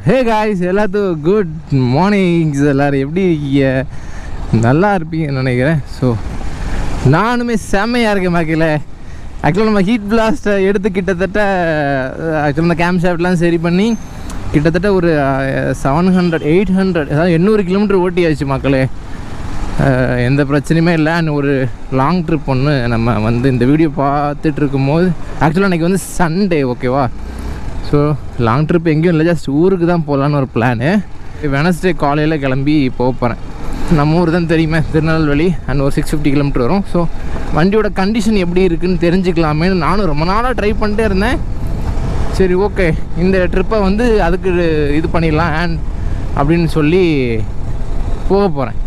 Hey guys, எல்லாத்துக்கும் good mornings. எல்லோரும் எப்படி இருக்கீங்க? நல்லா இருப்பீங்கன்னு நினைக்கிறேன். ஸோ நானுமே செம்மையாக இருக்கேன் மக்கள. ஆக்சுவலாக நம்ம ஹீட் பிளாஸ்ட்டை எடுத்து கிட்டத்தட்ட ஆக்சுவலாக இந்த கேம்ப் ஷாப்லாம் சரி பண்ணி கிட்டத்தட்ட ஒரு 700-800 அதாவது 800 கிலோமீட்டர் ஓட்டியாச்சு மக்களே. எந்த பிரச்சனையுமே இல்லை. அண்ட் ஒரு லாங் ட்ரிப் ஒன்று நம்ம வந்து இந்த வீடியோ பார்த்துட்டு இருக்கும்போது ஆக்சுவலாக அன்றைக்கி வந்து சண்டே, ஓகேவா? ஸோ லாங் ட்ரிப் எங்கேயும் இல்லை, ஜஸ்ட் ஊருக்கு தான் போகலான்னு ஒரு பிளானு. வெனஸ்டே காலையில் கிளம்பி போக போகிறேன். நம்ம ஊர் தான் தெரியுமே, திருநெல்வேலி. அண்ட் ஒரு 650 கிலோமீட்டர் வரும். ஸோ வண்டியோட கண்டிஷன் எப்படி இருக்குதுன்னு தெரிஞ்சுக்கலாமேன்னு நானும் ரொம்ப நாளாக ட்ரை பண்ணிட்டே இருந்தேன். சரி, ஓகே, இந்த ட்ரிப்பை வந்து அதுக்கு இது பண்ணிடலாம் அண்ட் அப்படின்னு சொல்லி போக போகிறேன்.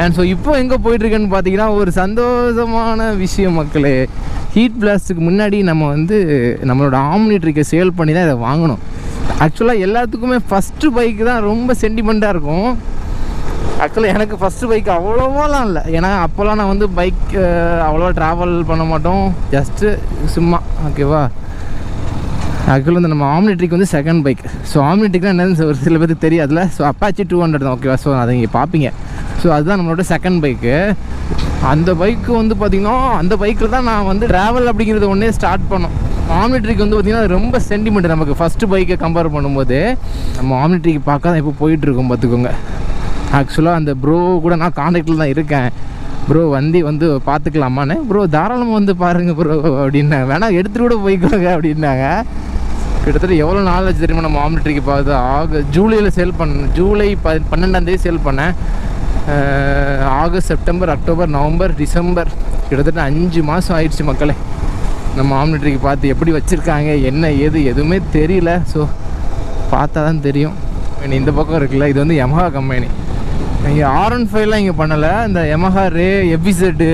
அண்ட் ஸோ இப்போ எங்கே போயிட்டுருக்கேன்னு பார்த்தீங்கன்னா, ஒரு சந்தோஷமான விஷயம் மக்களே. ஹீட் பிளாஸ்ட்டுக்கு முன்னாடி நம்ம வந்து நம்மளோட ஆம்னிட்ரிக்கை சேல் பண்ணி தான் இதை வாங்கணும். ஆக்சுவலாக எல்லாத்துக்குமே ஃபஸ்ட்டு பைக்கு தான் ரொம்ப சென்டிமெண்ட்டாக இருக்கும். ஆக்சுவலாக எனக்கு ஃபஸ்ட்டு பைக் அவ்வளோவாலாம் இல்லை. ஏன்னா அப்போல்லாம் நான் வந்து பைக் அவ்வளோவா ட்ராவல் பண்ண மாட்டோம், ஜஸ்ட்டு சும்மா, ஓகேவா? ஆக்சுவலாக வந்து நம்ம ஆம்னிட்ரிக் வந்து செகண்ட் பைக். ஸோ ஆம்னிட்ரிக்னா என்னன்னு ஒரு சில பேருக்கு தெரியாதுல்ல. ஸோ அப்பாச்சி 200 தான், ஓகேவா? ஸோ அதை இங்கே பார்ப்பீங்க. ஸோ அதுதான் நம்மளோட செகண்ட் பைக்கு. அந்த பைக்கு வந்து பார்த்திங்கன்னா அந்த பைக்கில் தான் நான் வந்து ட்ராவல் அப்படிங்கிறது ஒன்றே ஸ்டார்ட் பண்ணோம். ஆம்னிட்ரிக் வந்து பார்த்திங்கன்னா ரொம்ப சென்டிமெண்ட் நமக்கு ஃபஸ்ட்டு பைக்கை கம்பேர் பண்ணும்போது. நம்ம ஆம்னிட்ரிக் பார்க்க தான் இப்போ போயிட்டுருக்கோம், பார்த்துக்கோங்க. ஆக்சுவலாக அந்த ப்ரோ கூட நான் காண்டாக்டில் தான் இருக்கேன். ப்ரோ வந்து பார்த்துக்கலாமான்னு. ப்ரோ தாராளமாக வந்து பாருங்கள் ப்ரோ அப்படின்னாங்க. வேணால் எடுத்துகிட்டு கூட போய்க்கோங்க அப்படின்னாங்க. கிட்டத்தட்ட எவ்வளோ நாள் வச்சு தெரியுமா நம்ம ஆம்னிட்ரிக்கு பார்த்து ஜூலையில் சேல் பண்ணேன். ஜூலை 12ஆம் சேல் பண்ணேன். August, September, October, November, December, கிட்டத்தட்ட 5 மாதம் ஆயிடுச்சு மக்களே. நம்ம ஆம்னிட்ரிக்கு பார்த்து எப்படி வச்சுருக்காங்க, என்ன ஏது எதுவுமே தெரியல. ஸோ பார்த்தா தான் தெரியும். இந்த பக்கம் இருக்குல்ல, இது வந்து யமஹா கம்பெனி. இங்கே R15லாம் இங்கே பண்ணலை. இந்த யமஹா ரே, எஃபிசெட்டு,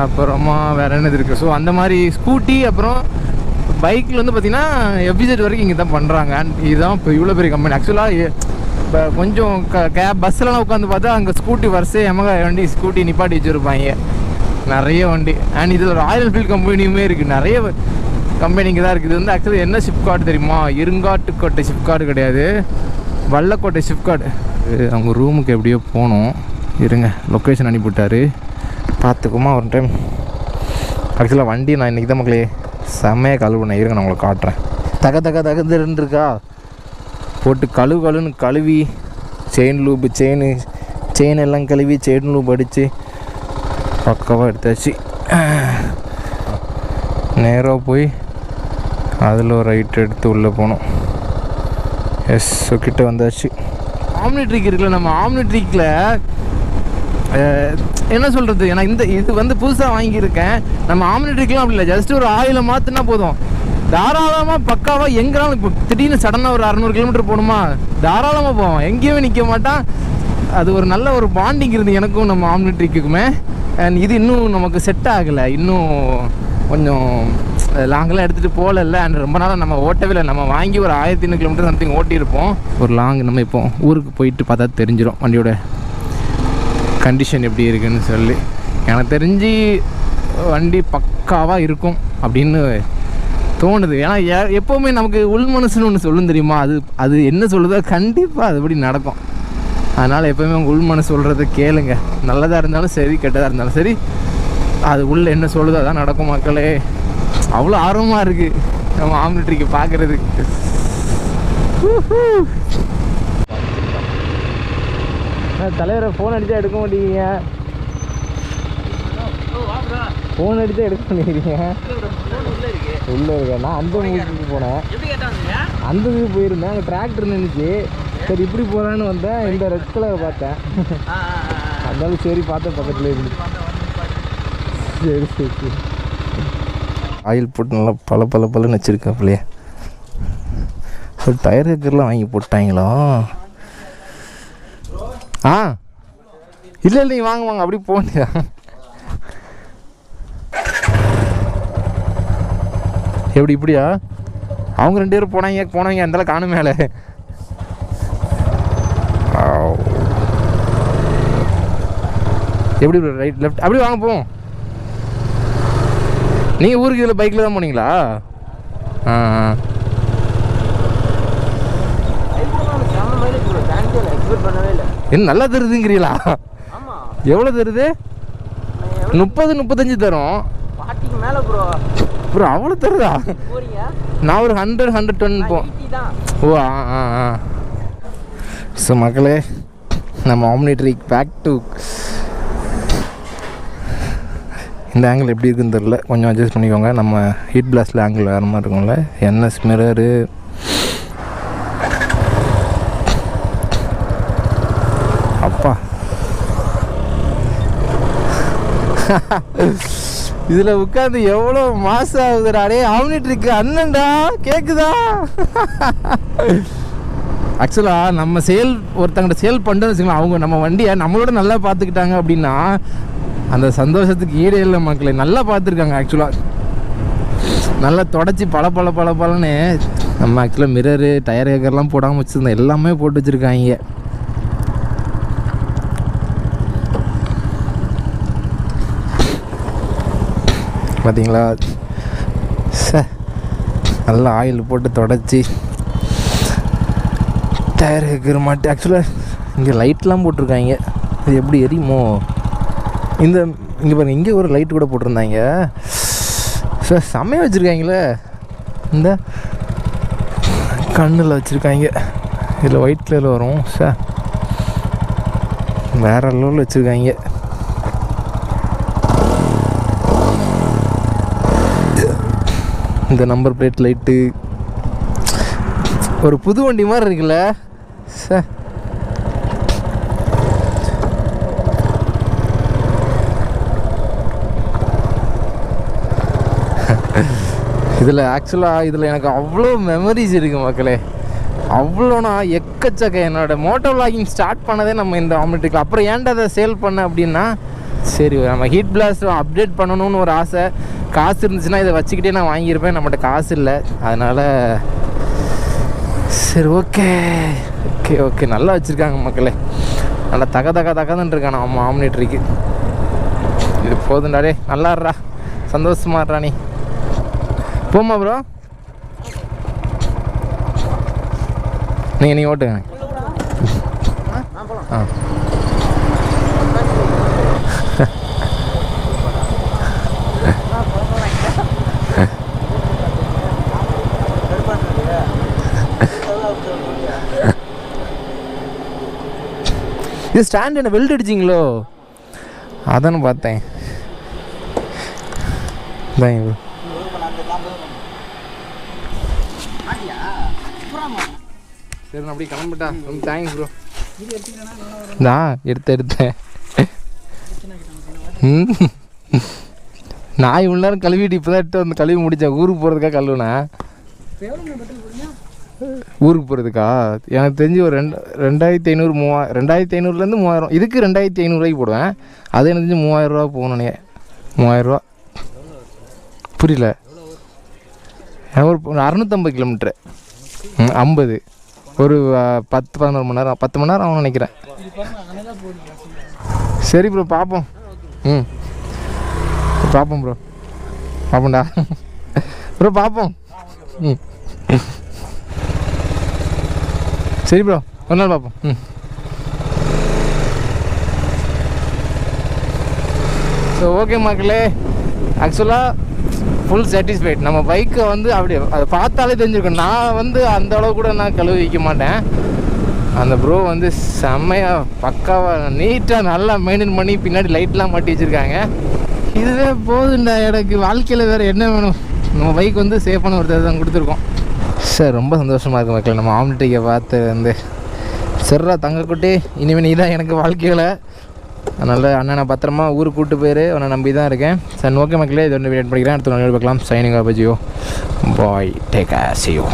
அப்புறமா வேறு என்னது இருக்குது. ஸோ அந்த மாதிரி ஸ்கூட்டி, அப்புறம் பைக்கில் வந்து பார்த்திங்கன்னா எஃபிசெட் வரைக்கும் இங்கே தான் பண்ணுறாங்க. இதுதான் இப்போ இவ்வளோ பெரிய கம்பெனி. ஆக்சுவலாக இப்போ கொஞ்சம் பஸ்ஸிலலாம் உட்காந்து பார்த்தா அங்கே ஸ்கூட்டி வரிசை யமஹா வண்டி ஸ்கூட்டி நிப்பாட்டி வச்சுருப்பாங்க, நிறைய வண்டி. அண்ட் இதில் ராயல் என்ஃபீல்ட் கம்பெனியுமே இருக்குது, நிறைய கம்பெனிங்க தான் இருக்குது. இது வந்து ஆக்சுவலி என்ன ஷிப்கார்டு தெரியுமா? இருங்காட்டுக்கோட்டை ஷிப்கார்டு கிடையாது, வல்லக்கோட்டை ஷிப்கார்டு. அவங்க ரூமுக்கு எப்படியோ போகணும், இருங்க, லொக்கேஷன் அனுப்பிவிட்டார், பார்த்துக்குமா ஒரு டைம். ஆக்சுவலாக வண்டி நான் இன்றைக்கி தான் மக்களே செம்மையாக கழுவுனேன். இருங்க, நான் உங்களுக்கு காட்டுறேன். தகுந்துருக்கா போட்டு கழுவுன்னு கழுவி செயின் லூப்பு செயின் எல்லாம் கழுவி செயின் லூப் அடித்து பக்காவாக எடுத்தாச்சு. நேராக போய் அதில் ஒரு ரைட் எடுத்து உள்ளே போனோம். எஸ், கிட்ட வந்தாச்சு. ஆம்னிட்ரிக் இருக்குல்ல, நம்ம ஆம்னிட்ரிக்கில் என்ன சொல்கிறது, ஏன்னா இது வந்து புதுசாக வாங்கியிருக்கேன். நம்ம ஆம்னிட்ரிக்லாம் அப்படி இல்லை, ஜஸ்ட் ஒரு ஆயிலை மாற்றினா போதும், தாராளமாக பக்காவாக எங்கேனாலும். இப்போ திடீர்னு சடனாக ஒரு 600 கிலோமீட்டர் போகணுமா, தாராளமாக போவோம், எங்கேயுமே நிற்க மாட்டான். அது ஒரு நல்ல ஒரு பாண்டிங் இருந்து எனக்கும் நம்ம ஆம்னிட்ரிக்குமே. அண்ட் இது இன்னும் நமக்கு செட் ஆகலை, இன்னும் கொஞ்சம் லாங்கெலாம் எடுத்துகிட்டு போகல. அண்ட் ரொம்ப நாளாக நம்ம ஓட்டவே இல்லை. நம்ம வாங்கி ஒரு 1300 கிலோமீட்டர் சம்திங் ஓட்டியிருப்போம். ஒரு லாங் நம்ம இப்போ ஊருக்கு போயிட்டு பார்த்தா தெரிஞ்சிடும் வண்டியோட கண்டிஷன் எப்படி இருக்குதுன்னு சொல்லி. எனக்கு தெரிஞ்சு வண்டி பக்காவாக இருக்கும் அப்படின்னு தோணுது. ஏன்னா எப்போவுமே நமக்கு உள் மனசுன்னு ஒன்று சொல்லும் தெரியுமா, அது என்ன சொல்லுதோ கண்டிப்பாக அதுபடி நடக்கும். அதனால் எப்போவுமே உங்கள் உள் மனசு சொல்கிறத கேளுங்க. நல்லதாக இருந்தாலும் சரி, கெட்டதாக இருந்தாலும் சரி, அது உள்ள என்ன சொல்லுதோ அதான் நடக்கும் மக்களே. அவ்வளோ ஆர்வமாக இருக்குது நம்ம ஆம்னிட்ரிக்கு பார்க்குறதுக்கு. தலைவரை ஃபோன் அடித்தா எடுக்க மாட்டேங்கிறீங்க, ஃபோன் அடித்தா எடுக்க பண்ணிக்கிறீங்க. உள்ளே இருக்கா? நான் அந்த மூவிக்கு போனேன், அந்த மூவி போயிருந்தேன். அங்கே டிராக்டர் நின்றுச்சு. சரி இப்படி போகிறான்னு வந்தேன், இந்த ரெட் கலரை பார்த்தேன். அதனால சரி பார்த்தேன், பக்கத்தில் இருந்து. சரி ஆயில் போட்டு நல்லா பல வச்சுருக்காப்புலையே. ஒரு டயர் கேக்கர்லாம் வாங்கி போட்டாங்களா? இல்லை நீங்கள் வாங்க அப்படி போனியா? எப்படி இப்படியா? அவங்க 2 பேரும் போனவங்க அந்தளவு காணும் மேலே. எப்படி ரைட் லெஃப்ட் அப்படி வாங்க போவோம். நீங்கள் ஊருக்கு இதில் பைக்கில் தான் போனீங்களா? என்ன நல்லா தருதுங்கிறீங்களா? எவ்வளோ தருது? 30-35 தரும். ப்ரோ அவ்வளோ தருதா? நான் ஒரு 100-110 போம். ஓ ஸோ மக்களே, நம்ம ஆம்னிட்ரிக் பேக் டு இந்த ஆங்கிள் எப்படி இருக்குன்னு தெரில, கொஞ்சம் அட்ஜஸ்ட் பண்ணிக்கோங்க. நம்ம ஹீட் பிளாஸ்டில் ஆங்கிள் வேறு மாதிரி இருக்கும்ல. என்எஸ் மிரரு, அப்பா இதில் உட்காந்து எவ்வளோ மாசம் ஆகுதுடா. டே ஆம்னிட்ரிக் அண்ணன்டா, கேட்குதா? ஆக்சுவலாக நம்ம ஒருத்தங்கிட்ட சேல் பண்ணுறோன்னு வச்சுக்கலாம், அவங்க நம்ம வண்டியை நம்மளோட நல்லா பார்த்துக்கிட்டாங்க அப்படின்னா அந்த சந்தோஷத்துக்கு ஈடே இல்லை மக்களே. நல்லா பார்த்துருக்காங்க ஆக்சுவலாக, நல்லா தொடச்சி பலன்னு. நம்ம ஆக்சுவலாக மிரரு, டயர் கேக்கர்லாம் போடாமல் வச்சுருந்தோம், எல்லாமே போட்டு வச்சுருக்காங்க. பார்த்தீங்களா? நல்லா ஆயில் போட்டு தொடச்சி டயர் கேக்கிற மாட்டி. ஆக்சுவலாக இங்கே லைட்லாம் போட்டிருக்காங்க, இது எப்படி எரியுமோ? இங்கே பாருங்கள், இங்கே ஒரு லைட் கூட போட்டிருந்தாங்க. சார் செம்மையாக வச்சுருக்காங்களே. இந்த கண்ணில் வச்சுருக்காங்க, இதில் ஒயிட் கலரில் வரும். சார் வேறு லெவலில் வச்சுருக்காங்க. இந்த நம்பர் பிளேட் லைட்டு ஒரு புது வண்டி மாதிரி இருக்குல்ல சார். இதில் ஆக்சுவலாக எனக்கு அவ்வளோ மெமரிஸ் இருக்குது மக்களே, அவ்வளோனா எக்கச்சக்க. என்னோடய மோட்டோ விளாகிங் ஸ்டார்ட் பண்ணதே நம்ம இந்த ஆம்னிட்ரிக்கில். அப்புறம் ஏன்டா அதை சேல் பண்ண அப்படின்னா, சரி நம்ம ஹீட் பிளாஸ்ட் அப்டேட் பண்ணணும்னு ஒரு ஆசை. காசு இருந்துச்சுன்னா இதை வச்சுக்கிட்டே நான் வாங்கியிருப்பேன், நம்மகிட்ட காசு இல்லை. அதனால் சரி ஓகே நல்லா வச்சுருக்காங்க மக்களே. நல்லா தகதன்னு இருக்கான் நம்ம ஆம்னிட்ரிக்கு. இது போதுண்டாடே, நல்லாடுறா, சந்தோஷமாடுறா. நீ போமா ப்ரோ, நீங்கள் ஓட்டுங்க. இது ஸ்டாண்ட் என்ன வெல்ட் அடிச்சிங்களோ? அதானு பார்த்தேன். சரி நான் அப்படியே கிளம்பிட்டா. ரொம்ப தேங்க்ஸ் ப்ரோ. நான் எடுத்தேன். நான் இவ்வளோ நேரம் கழுவிட்டு இப்போ தான் எடுத்து வந்து கழுவி முடித்தேன். ஊருக்கு போகிறதுக்காக கழுவுனேன். ஊருக்கு போகிறதுக்கா எனக்கு தெரிஞ்சு ஒரு 2500 2500லேருந்து 3000. இதுக்கு 2500 போடுவேன். அது எனக்கு தெரிஞ்சு 3000 ரூபா போகணுன்னே. 3000 புரியல. ஒரு 650 கிலோமீட்ரு 50 ஒரு 10-11 மணி நேரம் 10 மணி நேரம் ஆகும்னு நினைக்கிறேன். சரி ப்ரோ பார்ப்போம். பார்ப்போம் ப்ரோ, பார்ப்போம்டா ப்ரோ, பார்ப்போம். சரி ப்ரோ, ஒரு நாள் பார்ப்போம். ஸோ ஓகே மக்களே, ஆக்சுவலாக ஃபுல் சாட்டிஸ்ஃபைட். நம்ம பைக்கை வந்து அப்படி அதை பார்த்தாலே தெரிஞ்சிருக்கும். நான் வந்து அந்த அளவு கூட நான் கழுவி வைக்க மாட்டேன். அந்த ப்ரோ வந்து செம்மையாக பக்காவாக நீட்டாக நல்லா மெயின்டைன் பண்ணி பின்னாடி லைட்லாம் மாட்டி வச்சுருக்காங்க. இதுவே போதுண்டா எனக்கு. வாழ்க்கையில் வேறு என்ன வேணும்? நம்ம பைக் வந்து சேஃபான ஒரு தான் கொடுத்துருக்கோம் சார். ரொம்ப சந்தோஷமாக இருக்குது மக்கள், நம்ம ஆம்னிட்ரிக்கை பார்த்து வந்து. சரிடா தங்கக்குட்டி, இனிமேல் நீ தான் எனக்கு வாழ்க்கையில். அதனால் அண்ணனை பத்திரமா ஊருக்கு கூப்பிட்டு போயிரு, அவனை நம்பி தான் இருக்கேன். சரி ஓகே மக்களே, இது வந்து வெயிட் பண்ணிக்கிறேன். அடுத்த நாள் பார்க்கலாம். Signing off Jio bye, take care, see you.